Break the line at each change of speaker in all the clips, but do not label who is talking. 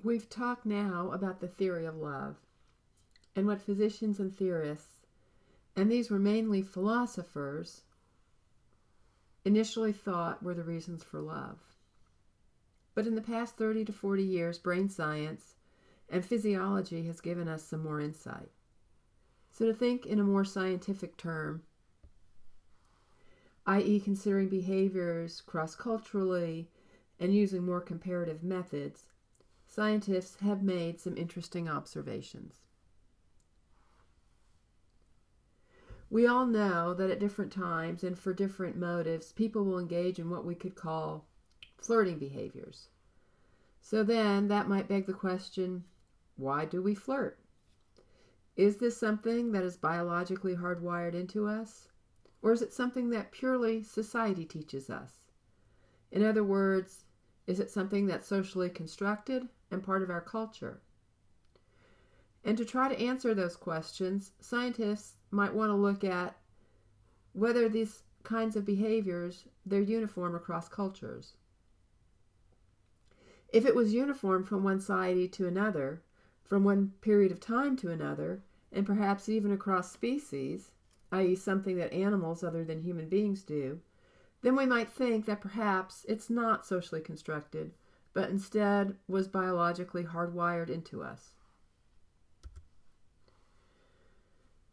We've talked now about the theory of love and what physicians and theorists, and these were mainly philosophers, initially thought were the reasons for love. But in the past 30 to 40 years, brain science and physiology has given us some more insight. So to think in a more scientific term, i.e. considering behaviors cross-culturally and using more comparative methods, scientists have made some interesting observations. We all know that at different times and for different motives, people will engage in what we could call flirting behaviors. So then that might beg the question, why do we flirt? Is this something that is biologically hardwired into us? Or is it something that purely society teaches us? In other words, is it something that's socially constructed and part of our culture? And to try to answer those questions, scientists might want to look at whether these kinds of behaviors, they're uniform across cultures. If it was uniform from one society to another, from one period of time to another, and perhaps even across species, i.e. something that animals other than human beings do, then we might think that perhaps it's not socially constructed, but instead was biologically hardwired into us.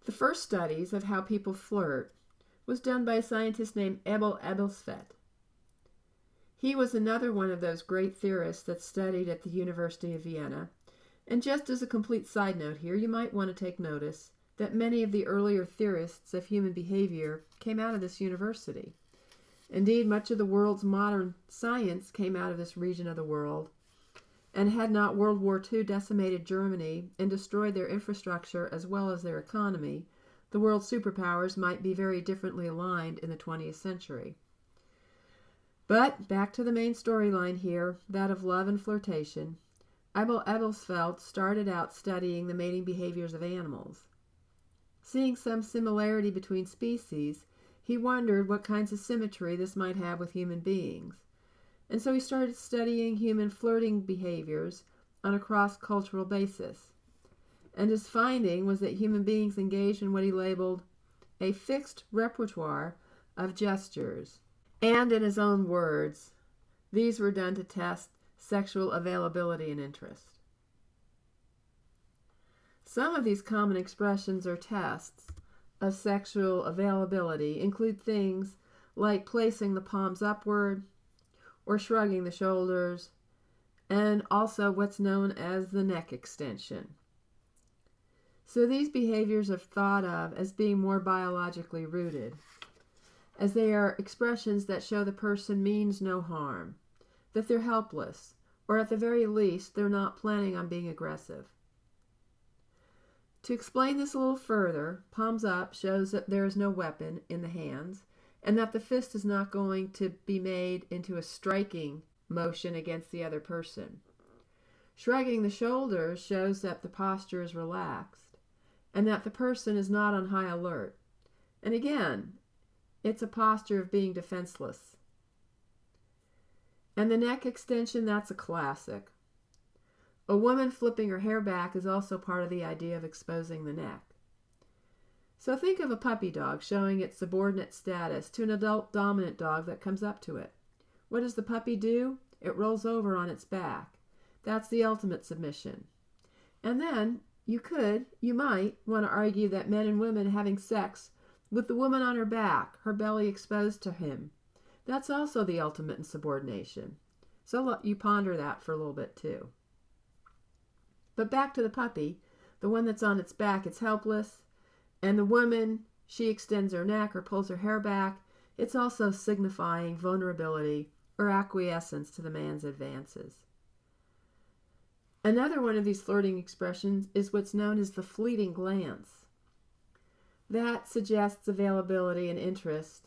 The first studies of how people flirt was done by a scientist named Abel Ebelsfeld. He was another one of those great theorists that studied at the University of Vienna. And just as a complete side note here, you might want to take notice that many of the earlier theorists of human behavior came out of this university. Indeed, much of the world's modern science came out of this region of the world, and had not World War II decimated Germany and destroyed their infrastructure as well as their economy, the world's superpowers might be very differently aligned in the 20th century. But back to the main storyline here, that of love and flirtation. Abel Ebelsfeld started out studying the mating behaviors of animals. Seeing some similarity between species, he wondered what kinds of symmetry this might have with human beings. And so he started studying human flirting behaviors on a cross-cultural basis. And his finding was that human beings engaged in what he labeled a fixed repertoire of gestures. And in his own words, these were done to test sexual availability and interest. Some of these common expressions or tests of sexual availability include things like placing the palms upward or shrugging the shoulders, and also what's known as the neck extension. So these behaviors are thought of as being more biologically rooted, as they are expressions that show the person means no harm, that they're helpless, or at the very least, they're not planning on being aggressive. To explain this a little further, palms up shows that there is no weapon in the hands, and that the fist is not going to be made into a striking motion against the other person. Shrugging the shoulders shows that the posture is relaxed, and that the person is not on high alert. And again, it's a posture of being defenseless. And the neck extension, that's a classic. A woman flipping her hair back is also part of the idea of exposing the neck. So think of a puppy dog showing its subordinate status to an adult dominant dog that comes up to it. What does the puppy do? It rolls over on its back. That's the ultimate submission. And then you might want to argue that men and women having sex with the woman on her back, her belly exposed to him, that's also the ultimate in subordination. So let you ponder that for a little bit too. But back to the puppy, the one that's on its back, it's helpless. And the woman, she extends her neck or pulls her hair back. It's also signifying vulnerability or acquiescence to the man's advances. Another one of these flirting expressions is what's known as the fleeting glance. That suggests availability and interest.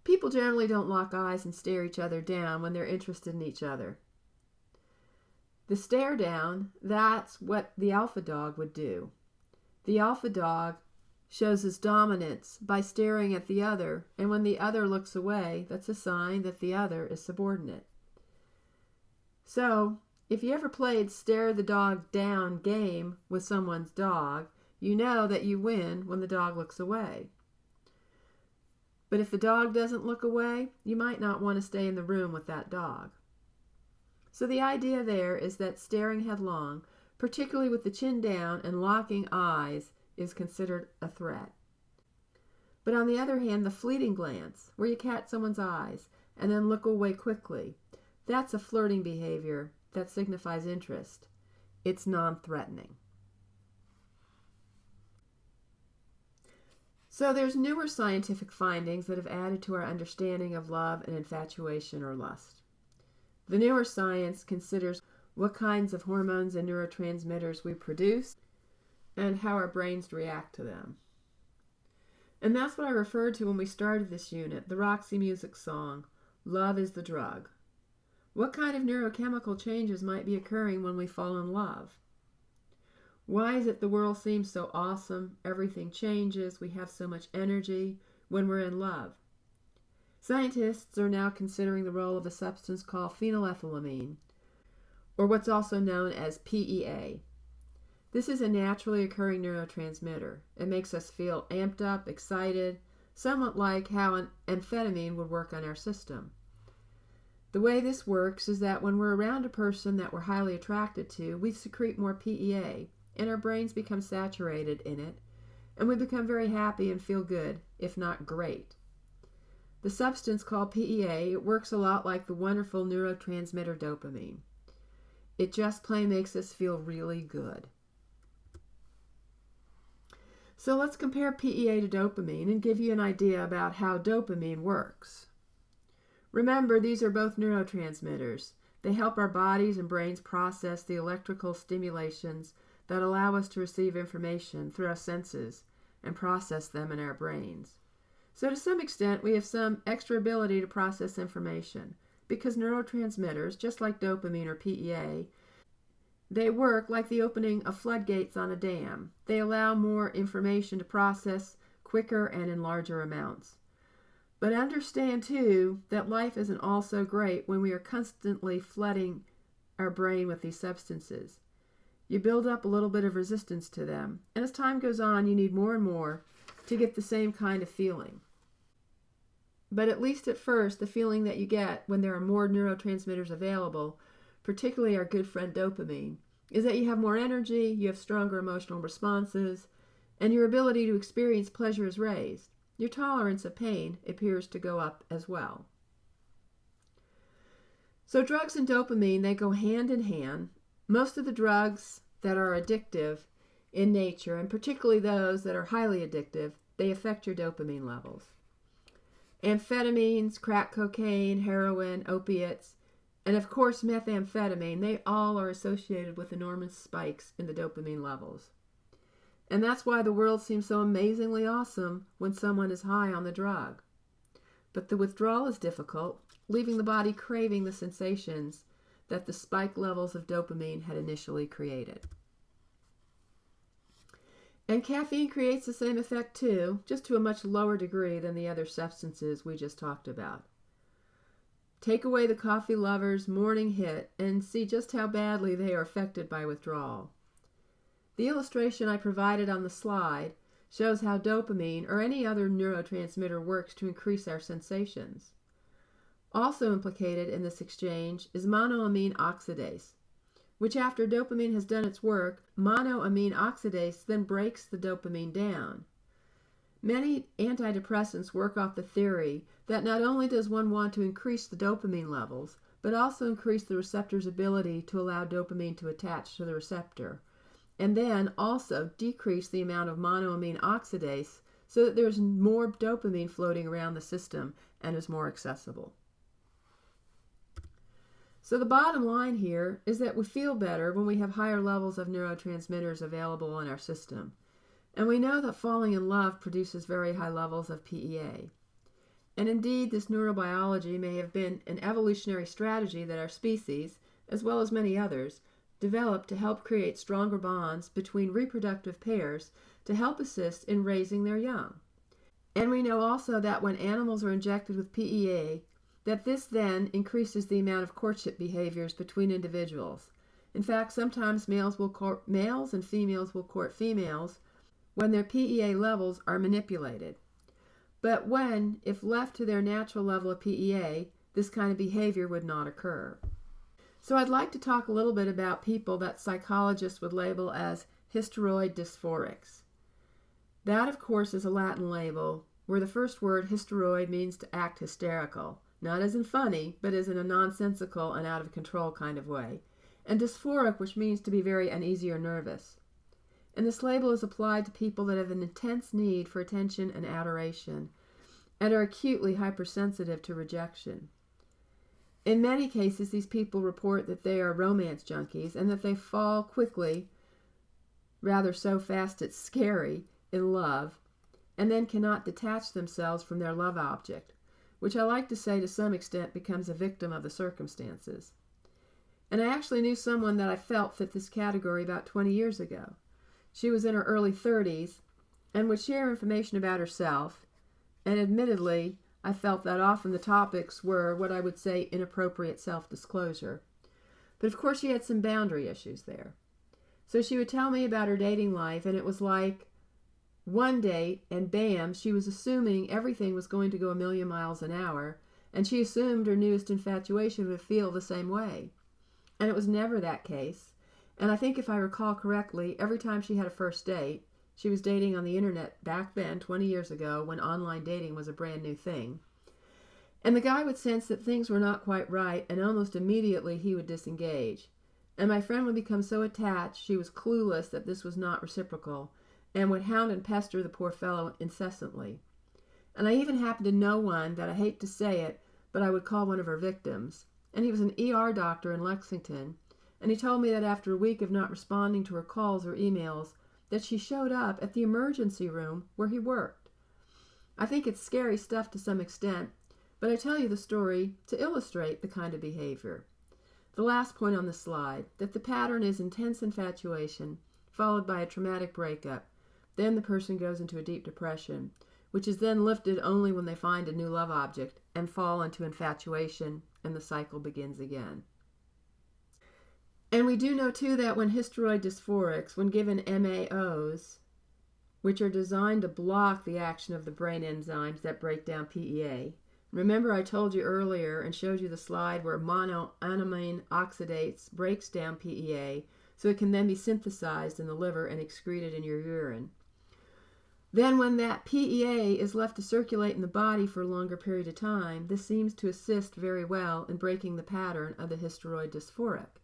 People generally don't lock eyes and stare each other down when they're interested in each other. The stare down, that's what the alpha dog would do. The alpha dog shows his dominance by staring at the other, and when the other looks away, that's a sign that the other is subordinate. So, If you ever played stare the dog down game with someone's dog, you know that you win when the dog looks away. But if the dog doesn't look away, you might not want to stay in the room with that dog. So the idea there is that staring headlong, particularly with the chin down and locking eyes, is considered a threat. But on the other hand, the fleeting glance, where you catch someone's eyes and then look away quickly, that's a flirting behavior that signifies interest. It's non-threatening. So there's newer scientific findings that have added to our understanding of love and infatuation or lust. The newer science considers what kinds of hormones and neurotransmitters we produce and how our brains react to them. And that's what I referred to when we started this unit, the Roxy Music song, Love is the Drug. What kind of neurochemical changes might be occurring when we fall in love? Why is it the world seems so awesome, everything changes, we have so much energy when we're in love? Scientists are now considering the role of a substance called phenylethylamine, or what's also known as PEA. This is a naturally occurring neurotransmitter. It makes us feel amped up, excited, somewhat like how an amphetamine would work on our system. The way this works is that when we're around a person that we're highly attracted to, we secrete more PEA, and our brains become saturated in it, and we become very happy and feel good, if not great. The substance called PEA works a lot like the wonderful neurotransmitter dopamine. It just plain makes us feel really good. So let's compare PEA to dopamine and give you an idea about how dopamine works. Remember, these are both neurotransmitters. They help our bodies and brains process the electrical stimulations that allow us to receive information through our senses and process them in our brains. So to some extent, we have some extra ability to process information because neurotransmitters, just like dopamine or PEA, they work like the opening of floodgates on a dam. They allow more information to process quicker and in larger amounts. But understand, too, that life isn't all so great when we are constantly flooding our brain with these substances. You build up a little bit of resistance to them, and as time goes on, you need more and more to get the same kind of feeling. But at least at first, the feeling that you get when there are more neurotransmitters available, particularly our good friend dopamine, is that you have more energy, you have stronger emotional responses, and your ability to experience pleasure is raised. Your tolerance of pain appears to go up as well. So drugs and dopamine, they go hand in hand. Most of the drugs that are addictive in nature, and particularly those that are highly addictive, they affect your dopamine levels. Amphetamines, crack cocaine, heroin, opiates, and of course methamphetamine, they all are associated with enormous spikes in the dopamine levels. And that's why the world seems so amazingly awesome when someone is high on the drug. But the withdrawal is difficult, leaving the body craving the sensations that the spike levels of dopamine had initially created. And caffeine creates the same effect too, just to a much lower degree than the other substances we just talked about. Take away the coffee lovers' morning hit and see just how badly they are affected by withdrawal. The illustration I provided on the slide shows how dopamine or any other neurotransmitter works to increase our sensations. Also implicated in this exchange is monoamine oxidase, which after dopamine has done its work, monoamine oxidase then breaks the dopamine down. Many antidepressants work off the theory that not only does one want to increase the dopamine levels, but also increase the receptor's ability to allow dopamine to attach to the receptor, and then also decrease the amount of monoamine oxidase so that there's more dopamine floating around the system and is more accessible. So the bottom line here is that we feel better when we have higher levels of neurotransmitters available in our system. And we know that falling in love produces very high levels of PEA. And indeed, this neurobiology may have been an evolutionary strategy that our species, as well as many others, developed to help create stronger bonds between reproductive pairs to help assist in raising their young. And we know also that when animals are injected with PEA, that this then increases the amount of courtship behaviors between individuals, In fact, sometimes males and females will court females when their PEA levels are manipulated. But when, if left to their natural level of PEA, this kind of behavior would not occur. So I'd like to talk a little bit about people that psychologists would label as hysteroid dysphorics. That, of course, is a Latin label where the first word hysteroid means to act hysterical, not as in funny, but as in a nonsensical and out of control kind of way, and dysphoric, which means to be very uneasy or nervous. And this label is applied to people that have an intense need for attention and adoration and are acutely hypersensitive to rejection. In many cases, these people report that they are romance junkies and that they fall quickly, rather so fast it's scary, in love, and then cannot detach themselves from their love object, which I like to say to some extent becomes a victim of the circumstances. And I actually knew someone that I felt fit this category about 20 years ago. She was in her early 30s and would share information about herself, and admittedly, I felt that often the topics were what I would say inappropriate self-disclosure. But of course she had some boundary issues there. So she would tell me about her dating life, and it was like one date, and bam, she was assuming everything was going to go a million miles an hour, and she assumed her newest infatuation would feel the same way. And it was never that case. And I think if I recall correctly, every time she had a first date, she was dating on the internet back then, 20 years ago, when online dating was a brand new thing. And the guy would sense that things were not quite right, and almost immediately he would disengage. And my friend would become so attached she was clueless that this was not reciprocal, and would hound and pester the poor fellow incessantly. And I even happened to know one that I hate to say it, but I would call one of her victims. And he was an ER doctor in Lexington, and he told me that after a week of not responding to her calls or emails, that she showed up at the emergency room where he worked. I think it's scary stuff to some extent, but I tell you the story to illustrate the kind of behavior. The last point on the slide, that the pattern is intense infatuation, followed by a traumatic breakup. Then the person goes into a deep depression, which is then lifted only when they find a new love object and fall into infatuation, and the cycle begins again. And we do know, too, that when hysteroid dysphorics, when given MAOs, which are designed to block the action of the brain enzymes that break down PEA. Remember I told you earlier and showed you the slide where monoamine oxidase breaks down PEA so it can then be synthesized in the liver and excreted in your urine. Then when that PEA is left to circulate in the body for a longer period of time, this seems to assist very well in breaking the pattern of the hysteroid dysphoric.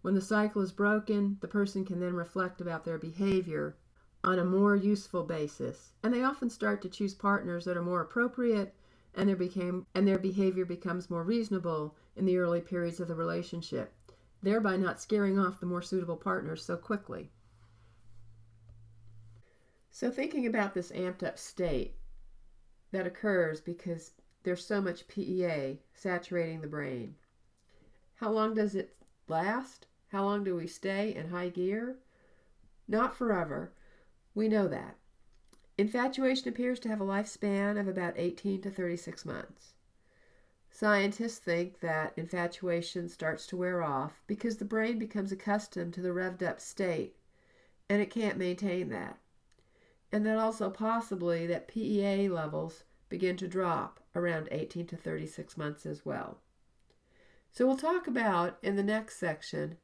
When the cycle is broken, the person can then reflect about their behavior on a more useful basis, and they often start to choose partners that are more appropriate, and their behavior becomes more reasonable in the early periods of the relationship, thereby not scaring off the more suitable partners so quickly. So thinking about this amped up state that occurs because there's so much PEA saturating the brain. How long does it last? How long do we stay in high gear? Not forever. We know that. Infatuation appears to have a lifespan of about 18 to 36 months. Scientists think that infatuation starts to wear off because the brain becomes accustomed to the revved up state and it can't maintain that. And that also possibly that PEA levels begin to drop around 18 to 36 months as well. So we'll talk about in the next section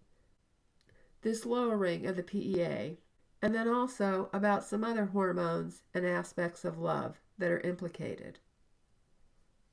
this lowering of the PEA, and then also about some other hormones and aspects of love that are implicated.